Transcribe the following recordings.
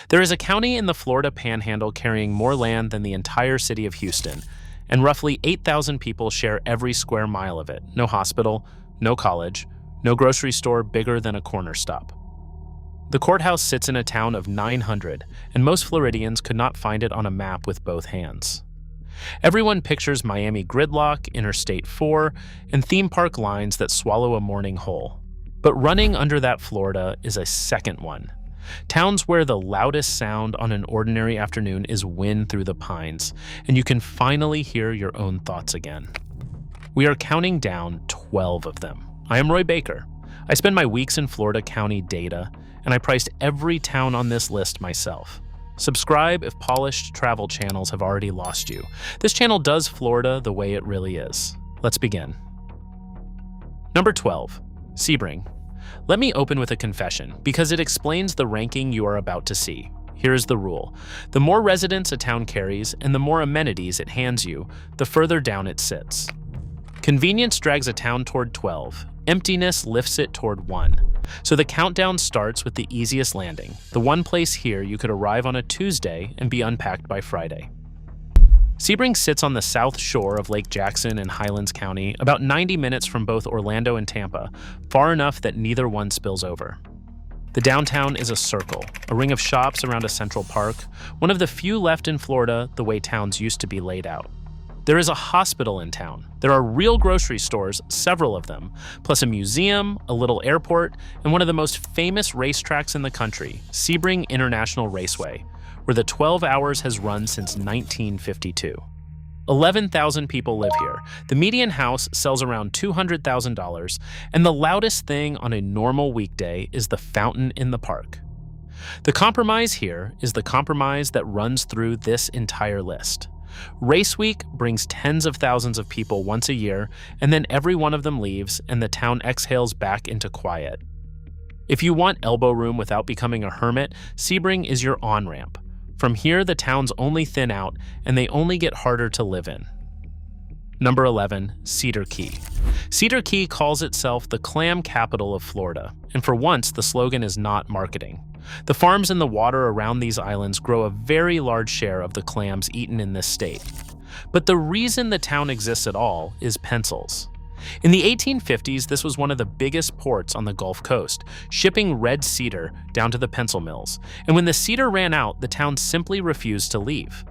There is a county in the Florida Panhandle carrying more land than the entire city of Houston, and roughly 8,000 people share every square mile of it. No hospital, no college, no grocery store bigger than a corner stop. The courthouse sits in a town of 900, and most Floridians could not find it on a map with both hands. Everyone pictures Miami gridlock, Interstate 4, and theme park lines that swallow a morning whole. But running under that Florida is a second one. Towns where the loudest sound on an ordinary afternoon is wind through the pines, and you can finally hear your own thoughts again. We are counting down 12 of them. I am Roy Baker. I spend my weeks in Florida County data, and I priced every town on this list myself. Subscribe if polished travel channels have already lost you. This channel does Florida the way it really is. Let's begin. Number 12, Sebring. Let me open with a confession, because it explains the ranking you are about to see. Here's the rule. The more residents a town carries and the more amenities it hands you, the further down it sits. Convenience drags a town toward 12. Emptiness lifts it toward 1. So the countdown starts with the easiest landing, the one place here you could arrive on a Tuesday and be unpacked by Friday. Sebring sits on the south shore of Lake Jackson in Highlands County, about 90 minutes from both Orlando and Tampa, far enough that neither one spills over. The downtown is a circle, a ring of shops around a central park, one of the few left in Florida the way towns used to be laid out. There is a hospital in town. There are real grocery stores, several of them, plus a museum, a little airport, and one of the most famous racetracks in the country, Sebring International Raceway, where the 12 Hours has run since 1952. 11,000 people live here. The median house sells around $200,000, and the loudest thing on a normal weekday is the fountain in the park. The compromise here is the compromise that runs through this entire list. Race Week brings tens of thousands of people once a year, and then every one of them leaves and the town exhales back into quiet. If you want elbow room without becoming a hermit, Sebring is your on-ramp. From here, the towns only thin out, and they only get harder to live in. Number 11, Cedar Key. Cedar Key calls itself the clam capital of Florida, and for once, the slogan is not marketing. The farms in the water around these islands grow a very large share of the clams eaten in this state. But the reason the town exists at all is pencils. In the 1850s, this was one of the biggest ports on the Gulf Coast, shipping red cedar down to the pencil mills. And when the cedar ran out, the town simply refused to leave.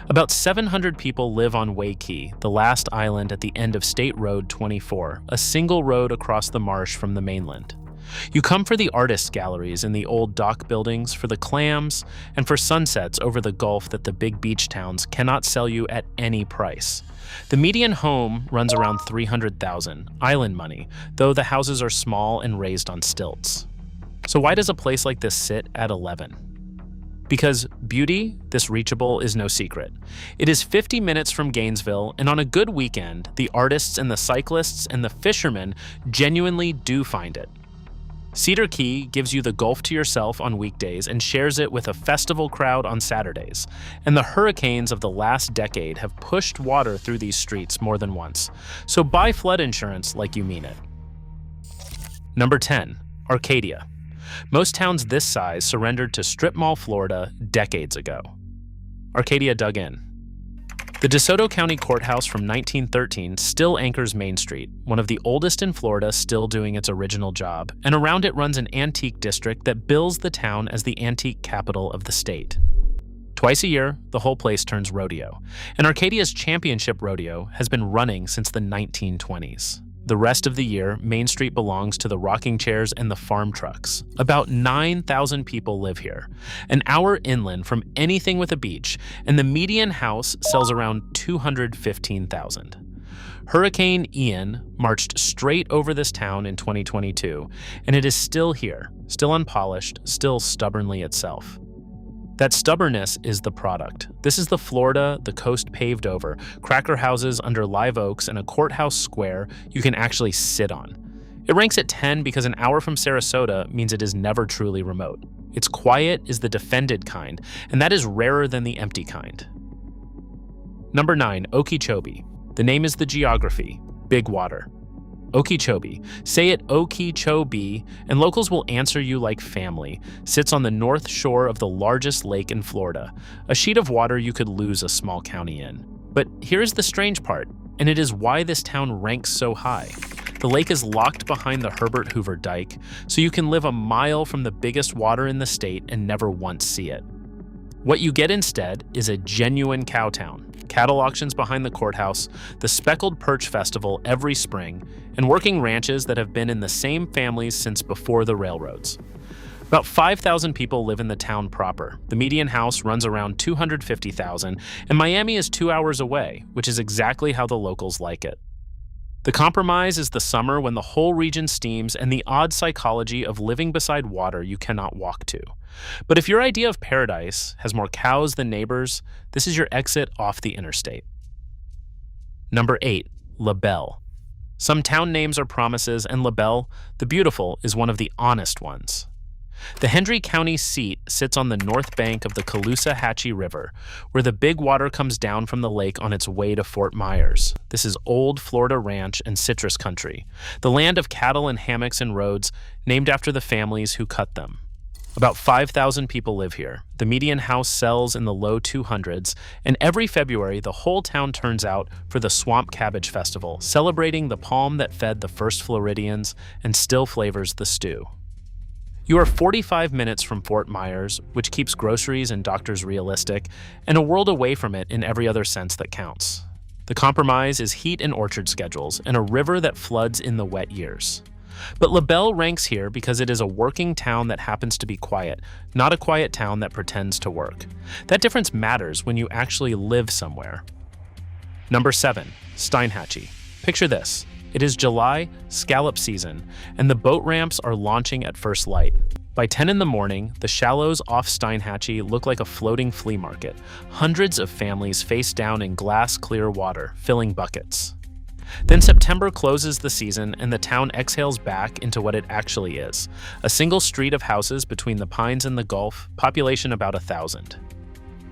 About 700 people live on Wewahitchka, the last island at the end of State Road 24, a single road across the marsh from the mainland. You come for the artist galleries in the old dock buildings, for the clams, and for sunsets over the Gulf that the big beach towns cannot sell you at any price. The median home runs around $300,000, island money, though the houses are small and raised on stilts. So why does a place like this sit at 11? Because beauty, this reachable, is no secret. It is 50 minutes from Gainesville, and on a good weekend, the artists and the cyclists and the fishermen genuinely do find it. Cedar Key gives you the Gulf to yourself on weekdays and shares it with a festival crowd on Saturdays. And the hurricanes of the last decade have pushed water through these streets more than once. So buy flood insurance like you mean it. Number 10, Arcadia. Most towns this size surrendered to strip mall Florida decades ago. Arcadia dug in. The DeSoto County Courthouse from 1913 still anchors Main Street, one of the oldest in Florida still doing its original job, and around it runs an antique district that bills the town as the antique capital of the state. Twice a year, the whole place turns rodeo, and Arcadia's championship rodeo has been running since the 1920s. The rest of the year, Main Street belongs to the rocking chairs and the farm trucks. About 9,000 people live here, an hour inland from anything with a beach, and the median house sells around $215,000. Hurricane Ian marched straight over this town in 2022, and it is still here, still unpolished, still stubbornly itself. That stubbornness is the product. This is the Florida, the coast paved over, cracker houses under live oaks, and a courthouse square you can actually sit on. It ranks at 10 because an hour from Sarasota means it is never truly remote. Its quiet is the defended kind, and that is rarer than the empty kind. Number 9, Okeechobee. The name is the geography, big water. Okeechobee. Say it Okeechobee, and locals will answer you like family. Sits on the north shore of the largest lake in Florida, a sheet of water you could lose a small county in. But here's the strange part, and it is why this town ranks so high. The lake is locked behind the Herbert Hoover Dike, so you can live a mile from the biggest water in the state and never once see it. What you get instead is a genuine cow town. Cattle auctions behind the courthouse, the Speckled Perch Festival every spring, and working ranches that have been in the same families since before the railroads. About 5,000 people live in the town proper. The median house runs around $250,000, and Miami is 2 hours away, which is exactly how the locals like it. The compromise is the summer when the whole region steams and the odd psychology of living beside water you cannot walk to. But if your idea of paradise has more cows than neighbors, this is your exit off the interstate. Number 8, LaBelle. Some town names are promises, and LaBelle, the beautiful, is one of the honest ones. The Hendry County seat sits on the north bank of the Wewahitchka River, where the big water comes down from the lake on its way to Fort Myers. This is old Florida ranch and citrus country, the land of cattle and hammocks and roads named after the families who cut them. About 5,000 people live here. The median house sells in the low 200s, and every February the whole town turns out for the Swamp Cabbage Festival, celebrating the palm that fed the first Floridians and still flavors the stew. You are 45 minutes from Fort Myers, which keeps groceries and doctors realistic, and a world away from it in every other sense that counts. The compromise is heat and orchard schedules, and a river that floods in the wet years. But LaBelle ranks here because it is a working town that happens to be quiet, not a quiet town that pretends to work. That difference matters when you actually live somewhere. Number 7, Steinhatchee. Picture this. It is July, scallop season, and the boat ramps are launching at first light. By 10 in the morning, the shallows off Steinhatchee look like a floating flea market. Hundreds of families face down in glass-clear water, filling buckets. Then September closes the season and the town exhales back into what it actually is, a single street of houses between the pines and the Gulf, population about 1,000.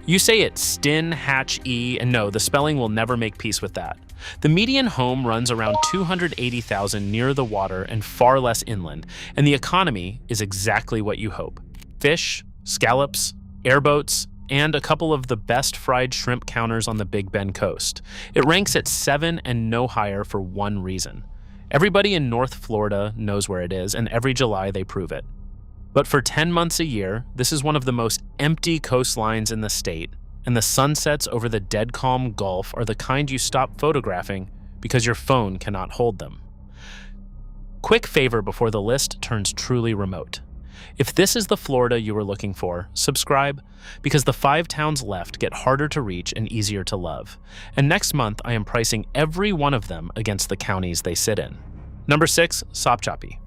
You say it Steinhatchee, and no, the spelling will never make peace with that. The median home runs around $280,000 near the water and far less inland, and the economy is exactly what you hope. Fish, scallops, airboats, and a couple of the best fried shrimp counters on the Big Bend coast. It ranks at 7 and no higher for one reason. Everybody in North Florida knows where it is, and every July they prove it. But for 10 months a year, this is one of the most empty coastlines in the state, and the sunsets over the dead calm Gulf are the kind you stop photographing because your phone cannot hold them. Quick favor before the list turns truly remote. If this is the Florida you were looking for, subscribe, because the 5 towns left get harder to reach and easier to love. And next month, I am pricing every one of them against the counties they sit in. Number 6, Sopchoppy.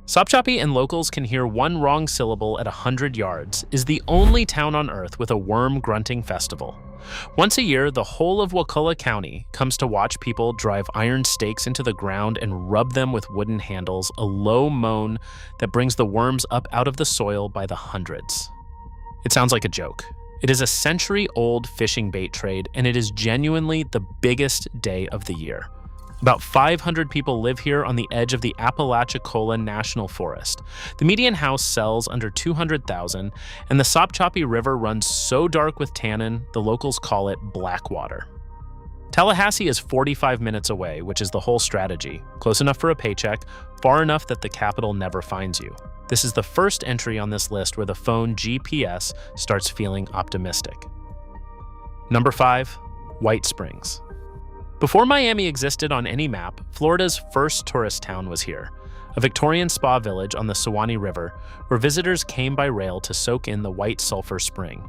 Sopchoppy, and locals can hear one wrong syllable at 100 yards, is the only town on earth with a worm grunting festival. Once a year, the whole of Wakulla County comes to watch people drive iron stakes into the ground and rub them with wooden handles, a low moan that brings the worms up out of the soil by the hundreds. It sounds like a joke. It is a century-old fishing bait trade, and it is genuinely the biggest day of the year. About 500 people live here on the edge of the Apalachicola National Forest. The median house sells under $200,000, and the Sopchoppy River runs so dark with tannin, the locals call it Blackwater. Tallahassee is 45 minutes away, which is the whole strategy. Close enough for a paycheck, far enough that the capital never finds you. This is the first entry on this list where the phone GPS starts feeling optimistic. Number 5, White Springs. Before Miami existed on any map, Florida's first tourist town was here, a Victorian spa village on the Suwannee River, where visitors came by rail to soak in the White Sulphur Spring.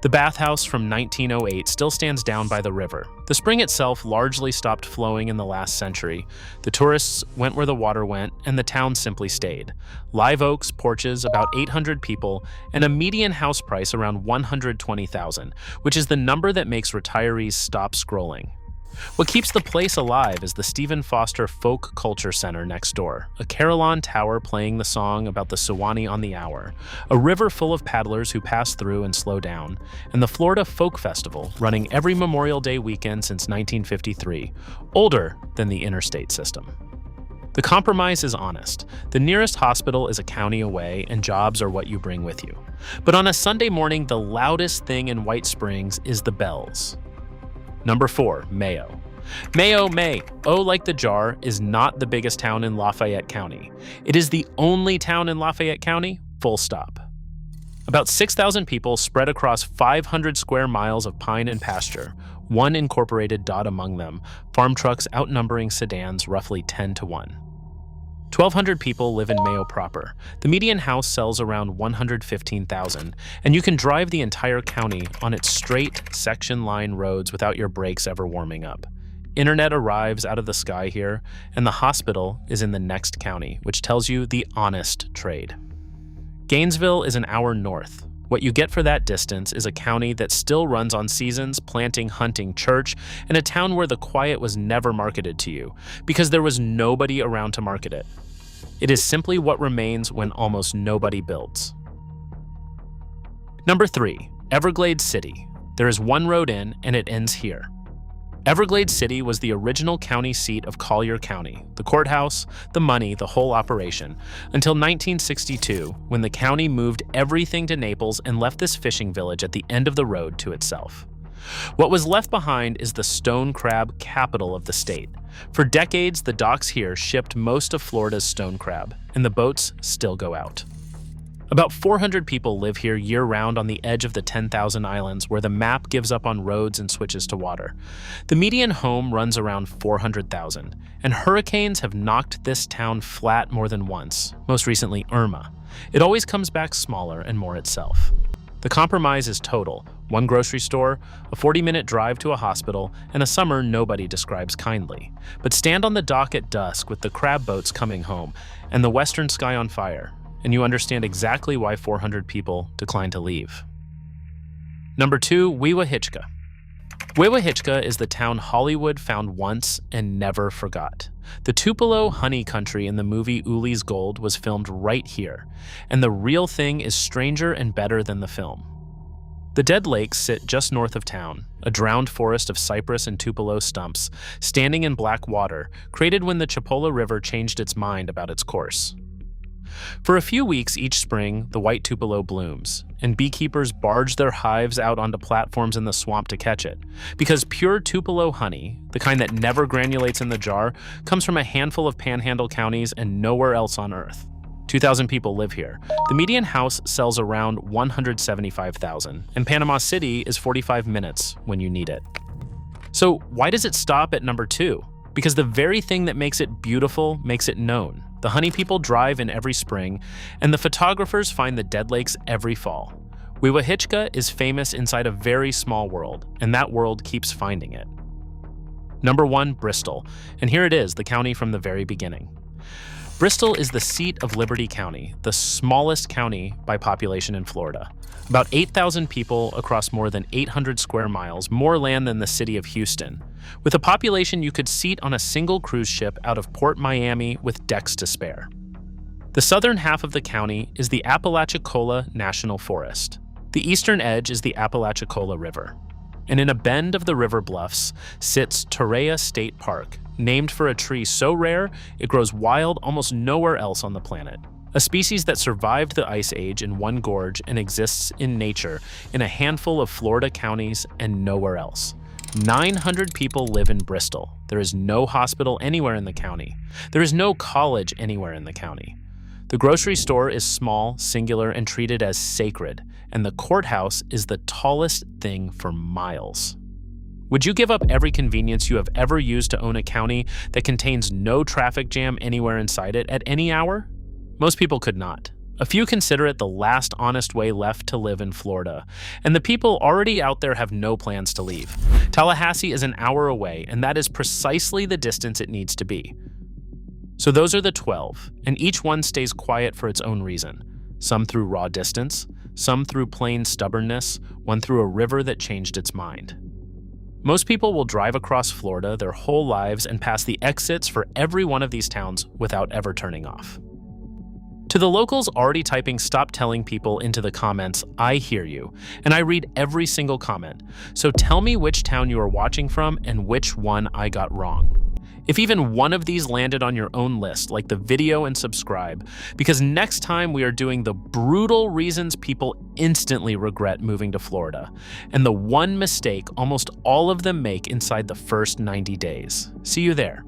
The bathhouse from 1908 still stands down by the river. The spring itself largely stopped flowing in the last century. The tourists went where the water went, and the town simply stayed. Live oaks, porches, about 800 people, and a median house price around $120,000, which is the number that makes retirees stop scrolling. What keeps the place alive is the Stephen Foster Folk Culture Center next door, a carillon tower playing the song about the Suwannee on the hour, a river full of paddlers who pass through and slow down, and the Florida Folk Festival running every Memorial Day weekend since 1953, older than the interstate system. The compromise is honest. The nearest hospital is a county away, and jobs are what you bring with you. But on a Sunday morning, the loudest thing in White Springs is the bells. Number 4, Mayo. Mayo, like the jar, is not the biggest town in Lafayette County. It is the only town in Lafayette County, full stop. About 6,000 people spread across 500 square miles of pine and pasture, one incorporated dot among them, farm trucks outnumbering sedans roughly 10 to 1. 1,200 people live in Mayo proper. The median house sells around $115,000, and you can drive the entire county on its straight, section-line roads without your brakes ever warming up. Internet arrives out of the sky here, and the hospital is in the next county, which tells you the honest trade. Gainesville is an hour north. What you get for that distance is a county that still runs on seasons, planting, hunting, church, and a town where the quiet was never marketed to you, because there was nobody around to market it. It is simply what remains when almost nobody builds. Number 3, Everglades City. There is one road in, and it ends here. Everglades City was the original county seat of Collier County, the courthouse, the money, the whole operation, until 1962, when the county moved everything to Naples and left this fishing village at the end of the road to itself. What was left behind is the stone crab capital of the state. For decades, the docks here shipped most of Florida's stone crab, and the boats still go out. About 400 people live here year-round on the edge of the 10,000 islands where the map gives up on roads and switches to water. The median home runs around $400,000, and hurricanes have knocked this town flat more than once, most recently Irma. It always comes back smaller and more itself. The compromise is total: one grocery store, a 40-minute drive to a hospital, and a summer nobody describes kindly. But stand on the dock at dusk with the crab boats coming home and the western sky on fire, and you understand exactly why 400 people declined to leave. Number 2, Wewahitchka. Wewahitchka is the town Hollywood found once and never forgot. The Tupelo honey country in the movie Uli's Gold was filmed right here, and the real thing is stranger and better than the film. The Dead Lakes sit just north of town, a drowned forest of cypress and Tupelo stumps, standing in black water, created when the Chipola River changed its mind about its course. For a few weeks each spring, the white Tupelo blooms, and beekeepers barge their hives out onto platforms in the swamp to catch it, because pure Tupelo honey, the kind that never granulates in the jar, comes from a handful of Panhandle counties and nowhere else on Earth. 2,000 people live here. The median house sells around $175,000, and Panama City is 45 minutes when you need it. So why does it stop at number 2? Because the very thing that makes it beautiful makes it known. The honey people drive in every spring, and the photographers find the Dead Lakes every fall. Wewahitchka is famous inside a very small world, and that world keeps finding it. Number 1, Bristol, and here it is, the county from the very beginning. Bristol is the seat of Liberty County, the smallest county by population in Florida. About 8,000 people across more than 800 square miles, more land than the city of Houston. With a population you could seat on a single cruise ship out of Port Miami with decks to spare. The southern half of the county is the Apalachicola National Forest. The eastern edge is the Apalachicola River. And in a bend of the river bluffs sits Torreya State Park, named for a tree so rare it grows wild almost nowhere else on the planet. A species that survived the Ice Age in one gorge and exists in nature in a handful of Florida counties and nowhere else. 900 people live in Bristol. There is no hospital anywhere in the county. There is no college anywhere in the county. The grocery store is small, singular, and treated as sacred, and the courthouse is the tallest thing for miles. Would you give up every convenience you have ever used to own a county that contains no traffic jam anywhere inside it at any hour? Most people could not. A few consider it the last honest way left to live in Florida, and the people already out there have no plans to leave. Tallahassee is an hour away, and that is precisely the distance it needs to be. So those are the 12, and each one stays quiet for its own reason. Some through raw distance, some through plain stubbornness, one through a river that changed its mind. Most people will drive across Florida their whole lives and pass the exits for every one of these towns without ever turning off. To the locals already typing "stop telling people" into the comments, I hear you, and I read every single comment. So tell me which town you are watching from and which one I got wrong. If even one of these landed on your own list, like the video and subscribe, because next time we are doing the brutal reasons people instantly regret moving to Florida, and the one mistake almost all of them make inside the first 90 days. See you there.